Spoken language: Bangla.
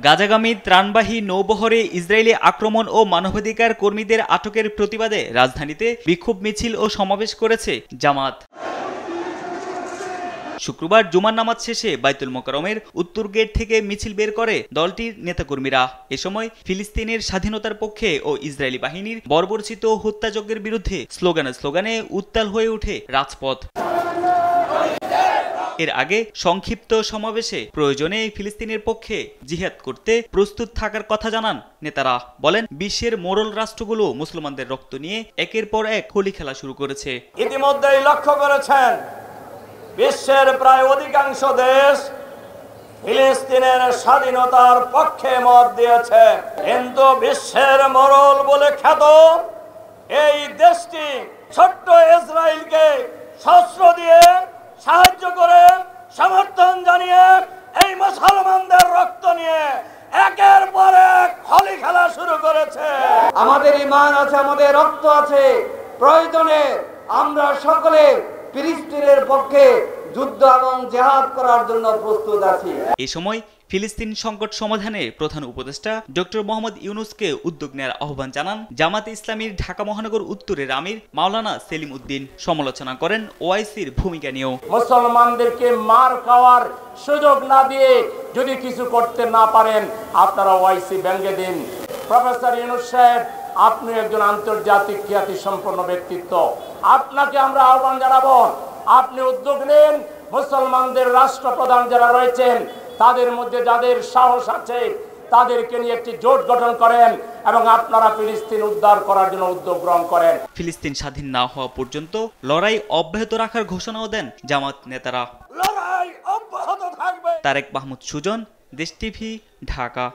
গাজাগামী ত্রাণবাহী নৌবহরে ইসরায়েলি আক্রমণ ও মানবাধিকার কর্মীদের আটকের প্রতিবাদে রাজধানীতে বিক্ষোভ মিছিল ও সমাবেশ করেছে জামাত। শুক্রবার জুমার নামাজ শেষে বাইতুল মোকাররমের উত্তর গেট থেকে মিছিল বের করে দলটির নেতাকর্মীরা। এ সময় ফিলিস্তিনের স্বাধীনতার পক্ষে ও ইসরায়েলি বাহিনীর বর্বরচিত হত্যাযজ্ঞের বিরুদ্ধে স্লোগানে উত্তাল হয়ে ওঠে রাজপথ। এর আগে সংক্ষিপ্ত সমাবেশে প্রয়োজনে ফিলিস্তিনের পক্ষে জিহাদ করতে প্রস্তুত থাকার কথা জানান নেতারা। বলেন, বিশ্বের মোড়ল রাষ্ট্রগুলো মুসলমানদের রক্ত নিয়ে একের পর এক হোলি খেলা শুরু করেছে। ইতিমধ্যেই লক্ষ্য করেছেন, বিশ্বের প্রায় অধিকাংশ দেশ ফিলিস্তিনের স্বাধীনতার পক্ষে মত দিয়েছে, কিন্তু বিশ্বের মোড়ল বলে খ্যাত এই দেশটি ছোট্ট ইসরায়েলকে শস্ত্র দিয়ে সাহায্য করে সমর্থন জানিয়ে এই মুসলমানদের রক্ত নিয়ে একের পর এক হোলি খেলা শুরু করেছে। আমাদের ঈমান আছে, আমাদের রক্ত আছে, প্রয়োজনে আমরা সকলে ফিলিস্তিনের পক্ষে যুদ্ধ এবং জিহাদ করার জন্য প্রস্তুত আছি। এই সময় ফিলিস্তিন সংকট সমাধানে প্রধান উপদেষ্টা ডক্টর মোহাম্মদ ইউনূসকে উদ্যোগ নেওয়ার আহ্বান জানান জামাতে ইসলামীর ঢাকা মহানগর উত্তরের আমির মাওলানা সেলিম উদ্দিন। সমালোচনা করেন ওআইসির ভূমিকা নিয়েও। মুসলমানদেরকে মার খাওয়ার সুযোগ না দিয়ে যদি কিছু করতে না পারেন, আপনারা ওআইসি ভেঙে দিন। প্রফেসর ইউনূস সাহেব, আপনি একজন আন্তর্জাতিক খ্যাতি সম্পন্ন ব্যক্তিত্ব, আপনাকে আমরা আহ্বান জানাবো, আপনি উদ্যোগ নেন। মুসলমানদের রাষ্ট্রপ্রধান যারা রয়েছেন তাদের মধ্যে যাদের সাহস আছে তাদেরকে নিয়ে একটি জোট গঠন করেন এবং আপনারা ফিলিস্তিন উদ্ধার করার জন্য উদ্যোগ গ্রহণ করেন। ফিলিস্তিন স্বাধীন না হওয়া পর্যন্ত লড়াই অব্যাহত রাখার ঘোষণাও দেন জামাত নেতারা। লড়াই অব্যাহত থাকবে। তারেক মাহমুদ সুজন, দেশ টিভি, ঢাকা।